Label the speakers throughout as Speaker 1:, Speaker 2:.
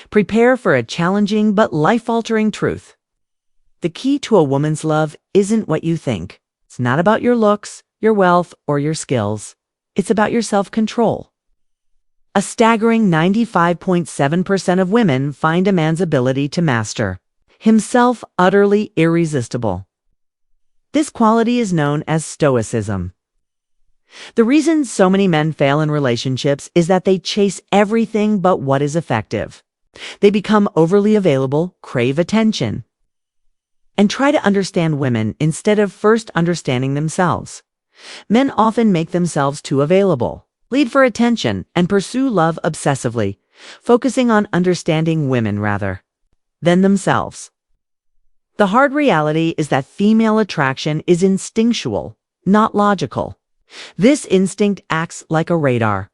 Speaker 1: Prepare for a challenging but life-altering truth. The key to a woman's love isn't what you think. It's not about your looks, your wealth, or your skills. It's about your self-control. A staggering 95.7% of women find a man's ability to master himself utterly irresistible. This quality is known as Stoicism. The reason so many men fail in relationships is that they chase everything but what is effective. They become overly available, crave attention, and try to understand women instead of first understanding themselves. Men often make themselves too available, lead for attention, and pursue love obsessively, focusing on understanding women rather than themselves. The hard reality is that female attraction is instinctual, not logical. This instinct acts like a radar,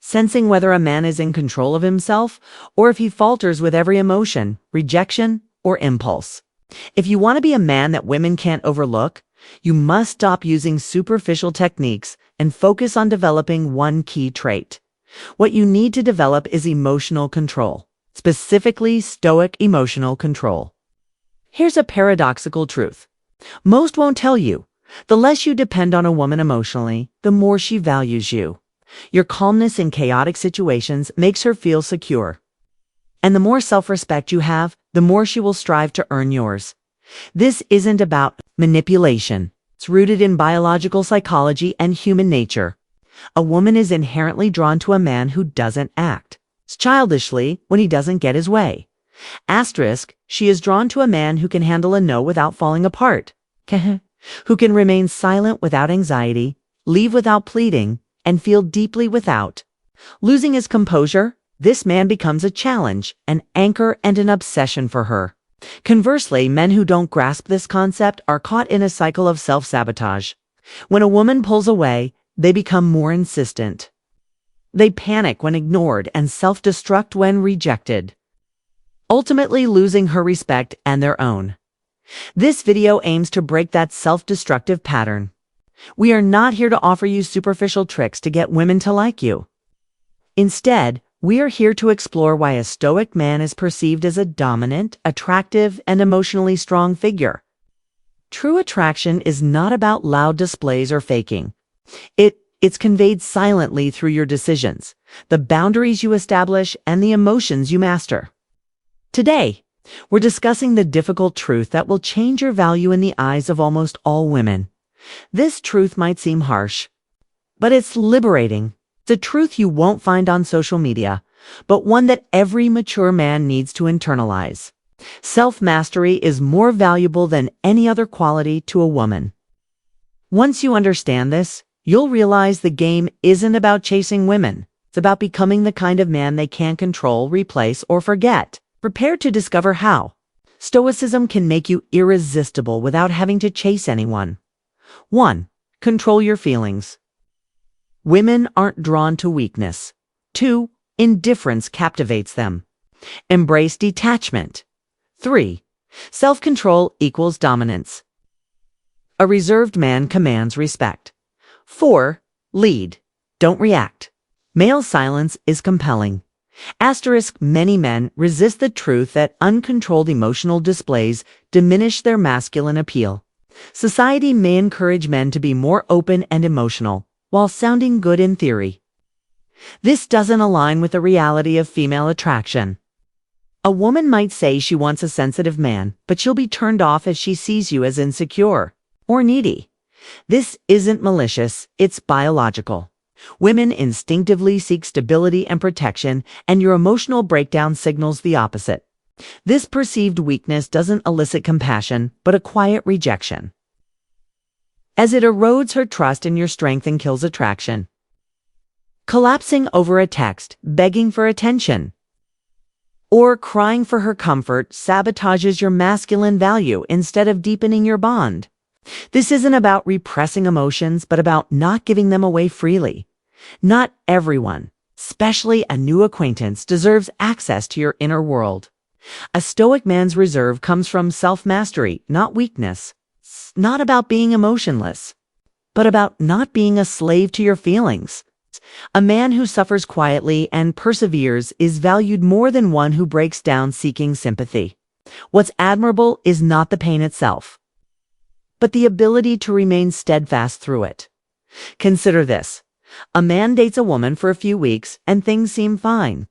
Speaker 1: sensing whether a man is in control of himself or if he falters with every emotion, rejection, or impulse. If you want to be a man that women can't overlook, you must stop using superficial techniques and focus on developing one key trait. What you need to develop is emotional control, specifically Stoic emotional control. Here's a paradoxical truth. Most won't tell you. The less you depend on a woman emotionally, the more she values you. Your calmness in chaotic situations makes her feel secure. And the more self-respect you have, the more she will strive to earn yours. This isn't about manipulation. It's rooted in biological psychology and human nature. A woman is inherently drawn to a man who doesn't act childishly when he doesn't get his way. Asterisk, she is drawn to a man who can handle a no without falling apart, who can remain silent without anxiety, leave without pleading, and feel deeply without losing his composure. This man becomes a challenge, an anchor, and an obsession for her. Conversely, men who don't grasp this concept are caught in a cycle of self-sabotage. When a woman pulls away, they become more insistent. They panic when ignored and self-destruct when rejected, ultimately losing her respect and their own. This video aims to break that self-destructive pattern. We are not here to offer you superficial tricks to get women to like you. Instead, we are here to explore why a Stoic man is perceived as a dominant, attractive, and emotionally strong figure. True attraction is not about loud displays or faking. It's conveyed silently through your decisions, the boundaries you establish, and the emotions you master. Today, we're discussing the difficult truth that will change your value in the eyes of almost all women. This truth might seem harsh, but it's liberating. It's a truth you won't find on social media, but one that every mature man needs to internalize. Self-mastery is more valuable than any other quality to a woman. Once you understand this, you'll realize the game isn't about chasing women. It's about becoming the kind of man they can't control, replace, or forget. Prepare to discover how Stoicism can make you irresistible without having to chase anyone. 1. Control your feelings. Women aren't drawn to weakness. 2. Indifference captivates them. Embrace detachment. 3. Self-control equals dominance. A reserved man commands respect. 4. Lead. Don't react. Male silence is compelling. Asterisk, many men resist the truth that uncontrolled emotional displays diminish their masculine appeal. Society may encourage men to be more open and emotional, while sounding good in theory. This doesn't align with the reality of female attraction. A woman might say she wants a sensitive man, but she'll be turned off if she sees you as insecure or needy. This isn't malicious, it's biological. Women instinctively seek stability and protection, and your emotional breakdown signals the opposite. This perceived weakness doesn't elicit compassion, but a quiet rejection, as it erodes her trust in your strength and kills attraction. Collapsing over a text, begging for attention, or crying for her comfort sabotages your masculine value instead of deepening your bond. This isn't about repressing emotions, but about not giving them away freely. Not everyone, especially a new acquaintance, deserves access to your inner world. A Stoic man's reserve comes from self-mastery, not weakness. It's not about being emotionless, but about not being a slave to your feelings. A man who suffers quietly and perseveres is valued more than one who breaks down seeking sympathy. What's admirable is not the pain itself, but the ability to remain steadfast through it. Consider this. A man dates a woman for a few weeks and things seem fine.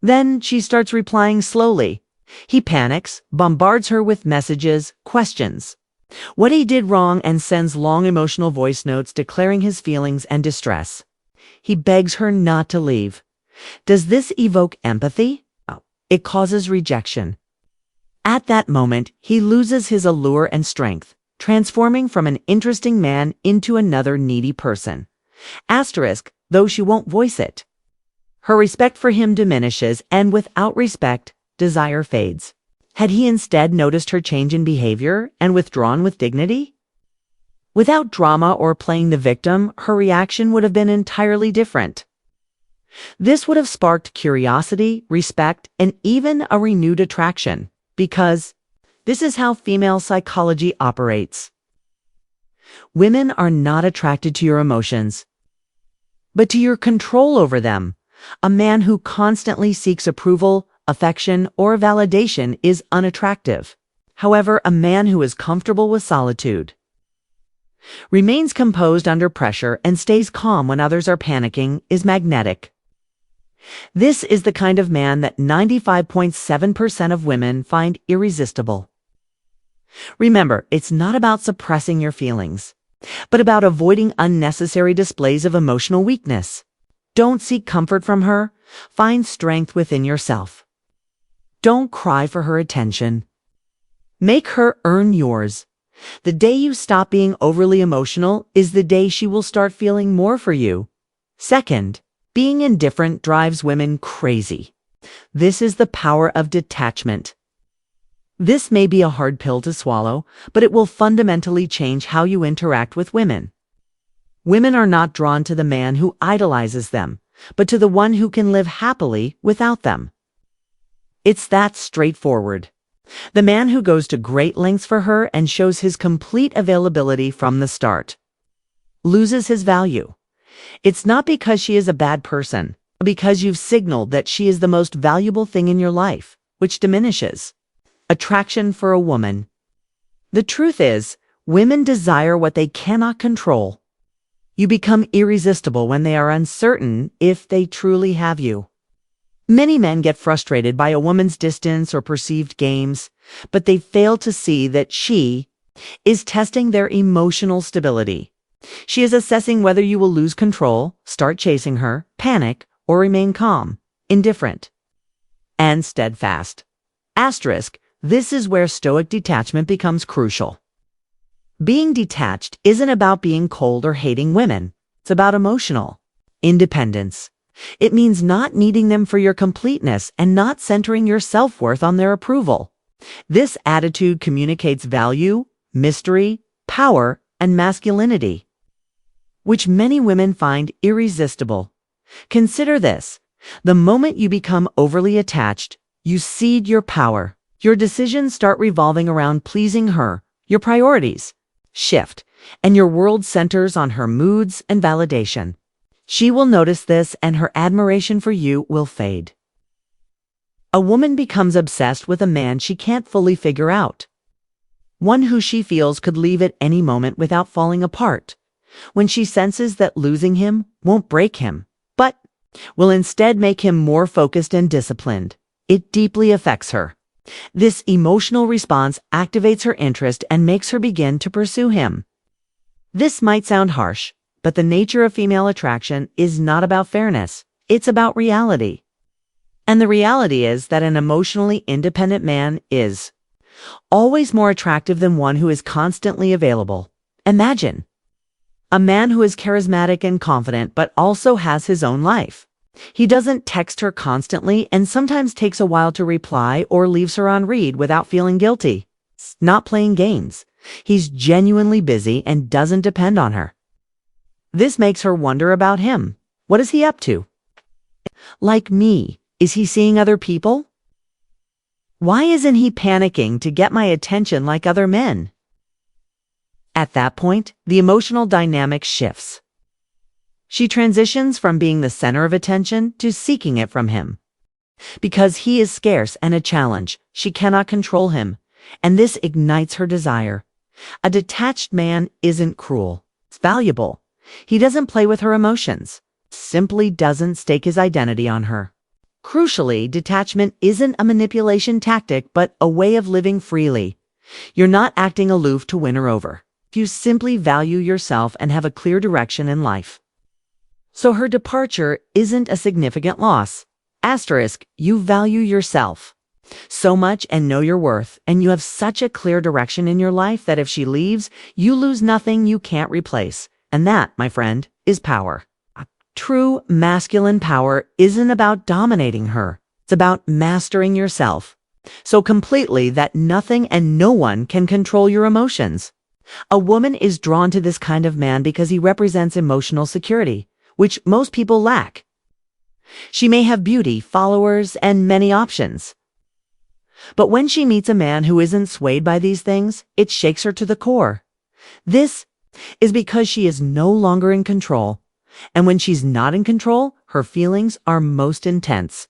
Speaker 1: Then she starts replying slowly. He panics, bombards her with messages, questions what he did wrong, and sends long emotional voice notes declaring his feelings and distress. He begs her not to leave. Does this evoke empathy? No. It causes rejection. At that moment, he loses his allure and strength, transforming from an interesting man into another needy person. Asterisk, though she won't voice it. Her respect for him diminishes, and without respect, desire fades. Had he instead noticed her change in behavior and withdrawn with dignity? Without drama or playing the victim, her reaction would have been entirely different. This would have sparked curiosity, respect, and even a renewed attraction, because this is how female psychology operates. Women are not attracted to your emotions, but to your control over them. A man who constantly seeks approval, affection, or validation is unattractive. However, a man who is comfortable with solitude, remains composed under pressure, and stays calm when others are panicking is magnetic. This is the kind of man that 95.7% of women find irresistible. Remember, it's not about suppressing your feelings, but about avoiding unnecessary displays of emotional weakness. Don't seek comfort from her. Find strength within yourself. Don't cry for her attention. Make her earn yours. The day you stop being overly emotional is the day she will start feeling more for you. Second, being indifferent drives women crazy. This is the power of detachment. This may be a hard pill to swallow, but it will fundamentally change how you interact with women. Women are not drawn to the man who idolizes them, but to the one who can live happily without them. It's that straightforward. The man who goes to great lengths for her and shows his complete availability from the start loses his value. It's not because she is a bad person, but because you've signaled that she is the most valuable thing in your life, which diminishes attraction for a woman. The truth is, women desire what they cannot control. You become irresistible when they are uncertain if they truly have you. Many men get frustrated by a woman's distance or perceived games, but they fail to see that she is testing their emotional stability. She is assessing whether you will lose control, start chasing her, panic, or remain calm, indifferent, and steadfast. Asterisk, this is where Stoic detachment becomes crucial. Being detached isn't about being cold or hating women. It's about emotional independence. It means not needing them for your completeness and not centering your self-worth on their approval. This attitude communicates value, mystery, power, and masculinity, which many women find irresistible. Consider this. The moment you become overly attached, you cede your power. Your decisions start revolving around pleasing her. Your priorities shift, and your world centers on her moods and validation. She will notice this, and her admiration for you will fade. A woman becomes obsessed with a man she can't fully figure out, one who she feels could leave at any moment without falling apart. When she senses that losing him won't break him, but will instead make him more focused and disciplined, it deeply affects her. This emotional response activates her interest and makes her begin to pursue him. This might sound harsh, but the nature of female attraction is not about fairness. It's about reality. And the reality is that an emotionally independent man is always more attractive than one who is constantly available. Imagine a man who is charismatic and confident but also has his own life. He doesn't text her constantly and sometimes takes a while to reply or leaves her on read without feeling guilty. It's not playing games. He's genuinely busy and doesn't depend on her. This makes her wonder about him. What is he up to? Like me, is he seeing other people? Why isn't he panicking to get my attention like other men? At that point, the emotional dynamic shifts. She transitions from being the center of attention to seeking it from him. Because he is scarce and a challenge, she cannot control him, and this ignites her desire. A detached man isn't cruel. It's valuable. He doesn't play with her emotions, simply doesn't stake his identity on her. Crucially, detachment isn't a manipulation tactic, but a way of living freely. You're not acting aloof to win her over. You simply value yourself and have a clear direction in life. So her departure isn't a significant loss. Asterisk, you value yourself so much and know your worth, and you have such a clear direction in your life that if she leaves, you lose nothing you can't replace. And that, my friend, is power. True masculine power isn't about dominating her. It's about mastering yourself so completely that nothing and no one can control your emotions. A woman is drawn to this kind of man because he represents emotional security, which most people lack. She may have beauty, followers, and many options. But when she meets a man who isn't swayed by these things, it shakes her to the core. This is because she is no longer in control. And when she's not in control, her feelings are most intense.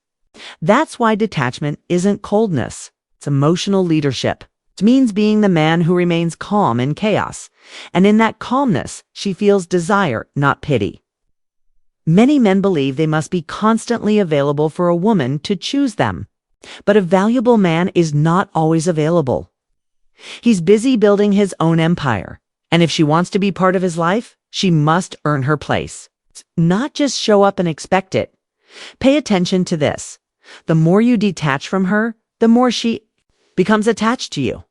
Speaker 1: That's why detachment isn't coldness. It's emotional leadership. It means being the man who remains calm in chaos. And in that calmness, she feels desire, not pity. Many men believe they must be constantly available for a woman to choose them. But a valuable man is not always available. He's busy building his own empire. And if she wants to be part of his life, she must earn her place. Not just show up and expect it. Pay attention to this. The more you detach from her, the more she becomes attached to you.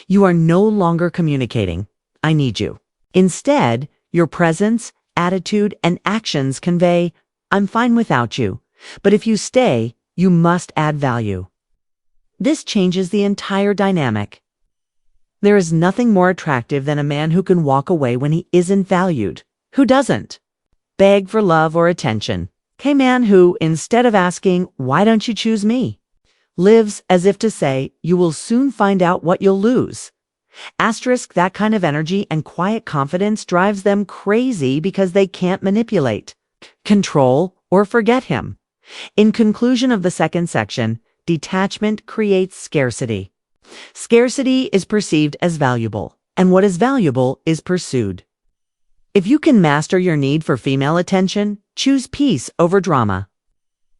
Speaker 1: You are no longer communicating, "I need you." Instead, your presence, attitude, and actions convey, "I'm fine without you, but if you stay, you must add value." This changes the entire dynamic. There is nothing more attractive than a man who can walk away when he isn't valued. Who doesn't? Beg for love or attention. A man who, instead of asking, "Why don't you choose me?" lives as if to say, "You will soon find out what you'll lose." Asterisk, that kind of energy and quiet confidence drives them crazy because they can't manipulate, control, or forget him. In conclusion of the second section, detachment creates scarcity. Scarcity is perceived as valuable, and what is valuable is pursued. If you can master your need for female attention, choose peace over drama,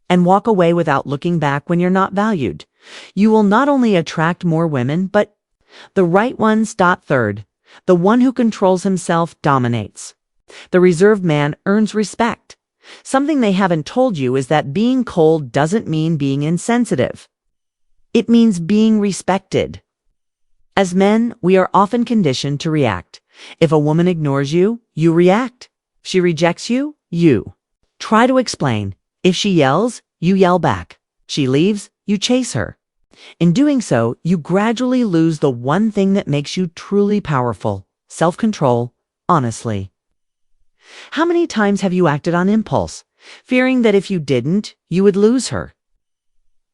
Speaker 1: and walk away without looking back when you're not valued, you will not only attract more women, but the right ones. Third, the one who controls himself dominates. The reserved man earns respect. Something they haven't told you is that being cold doesn't mean being insensitive. It means being respected. As men, we are often conditioned to react. If a woman ignores you, you react. If she rejects you, you try to explain. If she yells, you yell back. She leaves, you chase her. In doing so, you gradually lose the one thing that makes you truly powerful: self-control, honestly. How many times have you acted on impulse, fearing that if you didn't, you would lose her?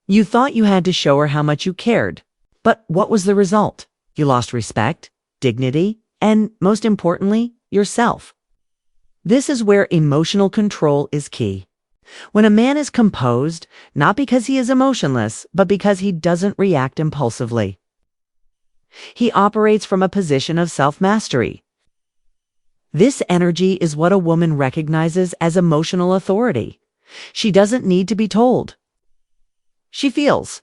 Speaker 1: You thought you had to show her how much you cared, but what was the result? You lost respect, dignity, and, most importantly, yourself. This is where emotional control is key. When a man is composed, not because he is emotionless, but because he doesn't react impulsively. He operates from a position of self-mastery. This energy is what a woman recognizes as emotional authority. She doesn't need to be told. She feels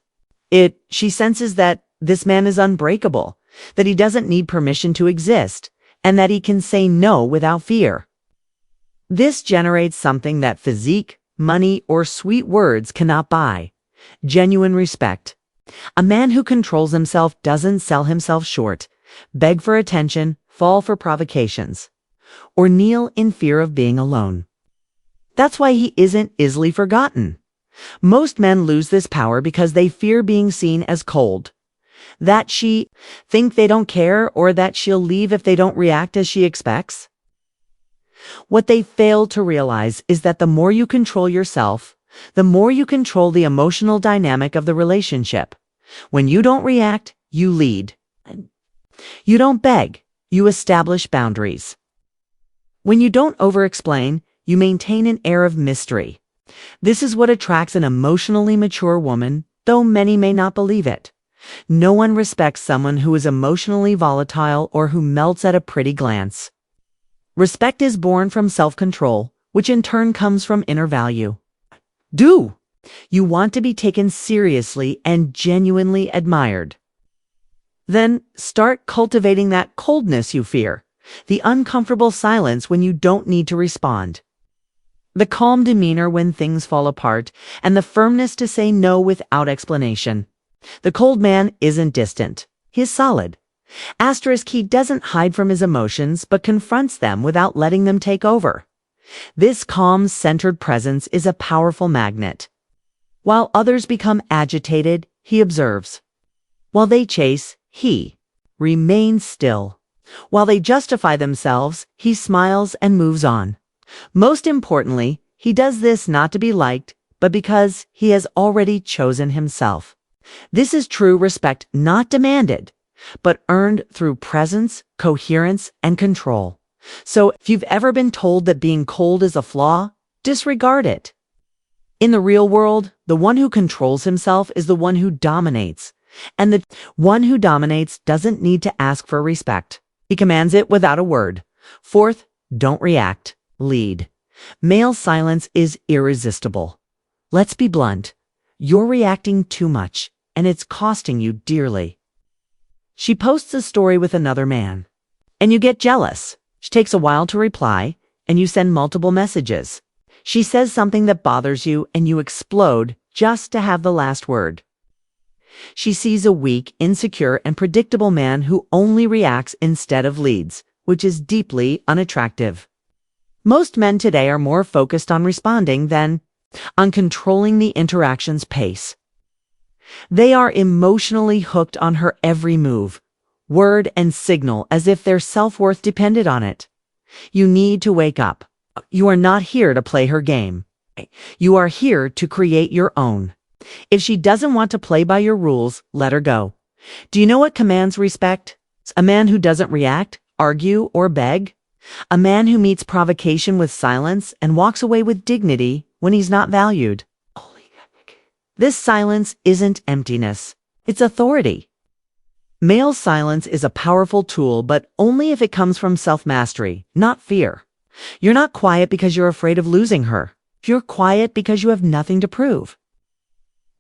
Speaker 1: it. She senses that this man is unbreakable, that he doesn't need permission to exist, and that he can say no without fear. This generates something that physique, money, or sweet words cannot buy: genuine respect. A man who controls himself doesn't sell himself short, beg for attention, fall for provocations, or kneel in fear of being alone. That's why he isn't easily forgotten. Most men lose this power because they fear being seen as cold, that she think they don't care, or that she'll leave if they don't react as she expects. What they fail to realize is that the more you control yourself, the more you control the emotional dynamic of the relationship. When you don't react, you lead. You don't beg, you establish boundaries. When you don't over-explain, you maintain an air of mystery. This is what attracts an emotionally mature woman, though many may not believe it. No one respects someone who is emotionally volatile or who melts at a pretty glance. Respect is born from self-control, which in turn comes from inner value. You want to be taken seriously and genuinely admired. Then start cultivating that coldness you fear, the uncomfortable silence when you don't need to respond, the calm demeanor when things fall apart, and the firmness to say no without explanation. The cold man isn't distant. He's solid. He doesn't hide from his emotions but confronts them without letting them take over. This calm, centered presence is a powerful magnet. While others become agitated, he observes. While they chase, he remains still. While they justify themselves, he smiles and moves on. Most importantly, he does this not to be liked, but because he has already chosen himself. This is true respect, not demanded, but earned through presence, coherence, and control. So if you've ever been told that being cold is a flaw, disregard it. In the real world, the one who controls himself is the one who dominates. And the one who dominates doesn't need to ask for respect. He commands it without a word. Fourth, don't react. Lead. Male silence is irresistible. Let's be blunt. You're reacting too much, and it's costing you dearly. She posts a story with another man, and you get jealous. She takes a while to reply, and you send multiple messages. She says something that bothers you, and you explode just to have the last word. She sees a weak, insecure, and predictable man who only reacts instead of leads, which is deeply unattractive. Most men today are more focused on responding than on controlling the interaction's pace. They are emotionally hooked on her every move, word, and signal as if their self-worth depended on it. You need to wake up. You are not here to play her game. You are here to create your own. If she doesn't want to play by your rules, let her go. Do you know what commands respect? A man who doesn't react, argue, or beg. A man who meets provocation with silence and walks away with dignity when he's not valued. This silence isn't emptiness. It's authority. Male silence is a powerful tool, but only if it comes from self-mastery, not fear. You're not quiet because you're afraid of losing her. You're quiet because you have nothing to prove.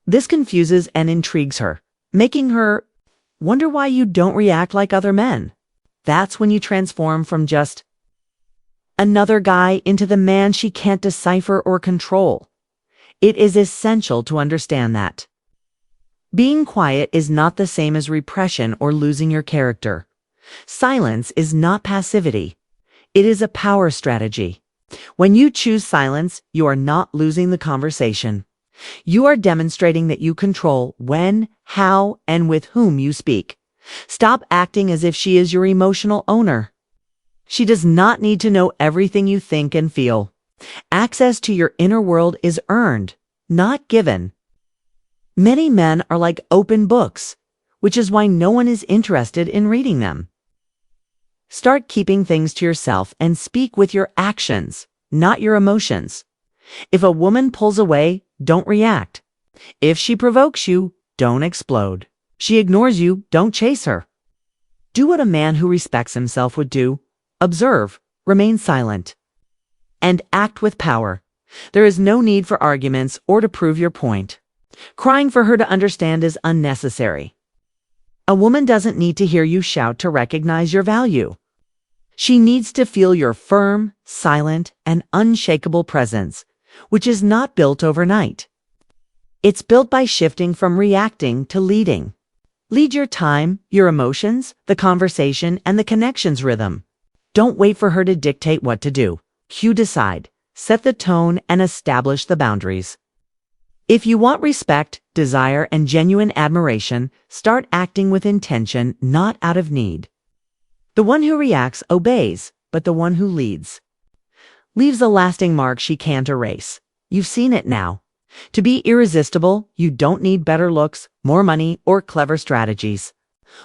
Speaker 1: This confuses and intrigues her, making her wonder why you don't react like other men. That's when you transform from just another guy into the man she can't decipher or control. It is essential to understand that. Being quiet is not the same as repression or losing your character. Silence is not passivity. It is a power strategy. When you choose silence, you are not losing the conversation. You are demonstrating that you control when, how, and with whom you speak. Stop acting as if she is your emotional owner. She does not need to know everything you think and feel. Access to your inner world is earned, not given. Many men are like open books, which is why no one is interested in reading them. Start keeping things to yourself and speak with your actions, not your emotions. If a woman pulls away, don't react. If she provokes you, don't explode. She ignores you, don't chase her. Do what a man who respects himself would do. Observe, remain silent, and act with power. There is no need for arguments or to prove your point. Crying for her to understand is unnecessary. A woman doesn't need to hear you shout to recognize your value. She needs to feel your firm, silent, and unshakable presence, which is not built overnight. It's built by shifting from reacting to leading. Lead your time, your emotions, the conversation, and the connection's rhythm. Don't wait for her to dictate what to do. You decide, set the tone, and establish the boundaries. If you want respect, desire, and genuine admiration, start acting with intention, not out of need. The one who reacts obeys, but the one who leads leaves a lasting mark she can't erase. You've seen it now. To be irresistible, you don't need better looks, more money, or clever strategies.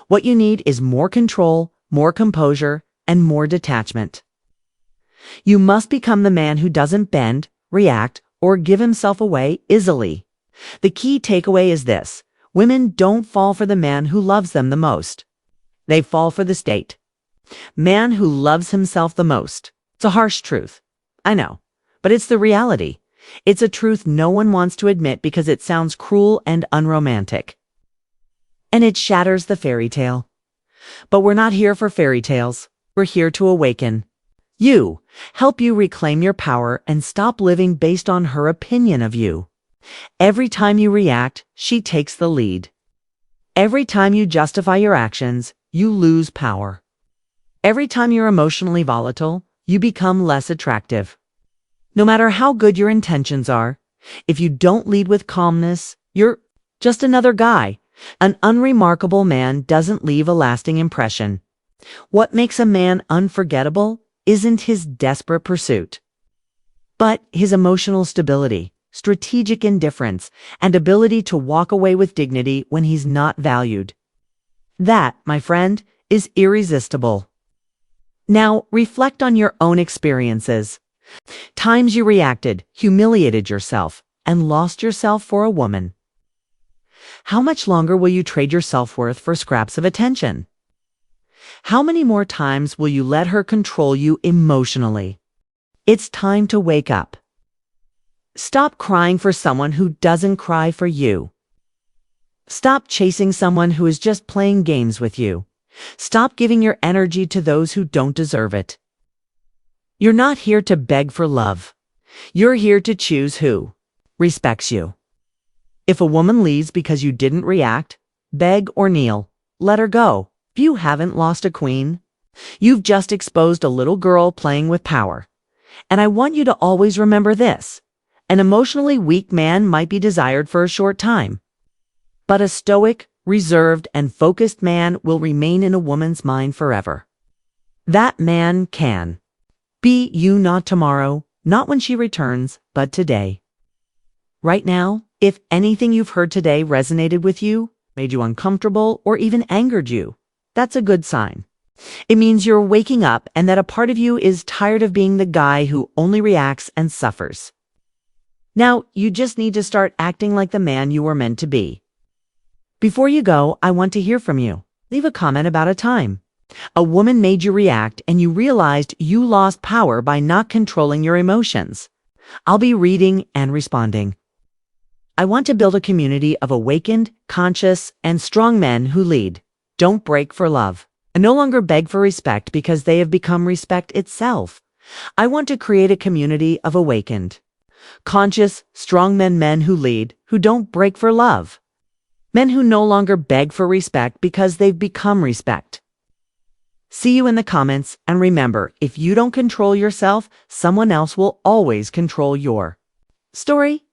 Speaker 1: What you need is more control, more composure, and more detachment. You must become the man who doesn't bend, react, or give himself away easily. The key takeaway is this: women don't fall for the man who loves them the most. They fall for the state. Man who loves himself the most. It's a harsh truth. I know, but it's the reality. It's a truth no one wants to admit because it sounds cruel and unromantic. And it shatters the fairy tale. But we're not here for fairy tales. We're here to awaken. Help you reclaim your power and stop living based on her opinion of you. Every time you react, she takes the lead. Every time you justify your actions, you lose power. Every time you're emotionally volatile, you become less attractive. No matter how good your intentions are, if you don't lead with calmness, you're just another guy. An unremarkable man doesn't leave a lasting impression. What makes a man unforgettable isn't his desperate pursuit, but his emotional stability, strategic indifference, and ability to walk away with dignity when he's not valued. That, my friend, is irresistible. Now, reflect on your own experiences. Times you reacted, humiliated yourself, and lost yourself for a woman. How much longer will you trade your self-worth for scraps of attention? How many more times will you let her control you emotionally? It's time to wake up. Stop crying for someone who doesn't cry for you. Stop chasing someone who is just playing games with you. Stop giving your energy to those who don't deserve it. You're not here to beg for love. You're here to choose who respects you. If a woman leaves because you didn't react, beg or kneel, let her go. You haven't lost a queen. You've just exposed a little girl playing with power. And I want you to always remember this: an emotionally weak man might be desired for a short time, but a stoic, reserved, and focused man will remain in a woman's mind forever. That man can be you, not tomorrow, not when she returns, but today. Right now, if anything you've heard today resonated with you, made you uncomfortable, or even angered you, that's a good sign. It means you're waking up and that a part of you is tired of being the guy who only reacts and suffers. Now, you just need to start acting like the man you were meant to be. Before you go, I want to hear from you. Leave a comment about a time a woman made you react and you realized you lost power by not controlling your emotions. I'll be reading and responding. I want to build a community of awakened, conscious, and strong men who lead, don't break for love, and no longer beg for respect because they have become respect itself. I want to create a community of awakened, conscious, strong men who lead, who don't break for love. Men who no longer beg for respect because they've become respect. See you in the comments, and remember, if you don't control yourself, someone else will always control your story.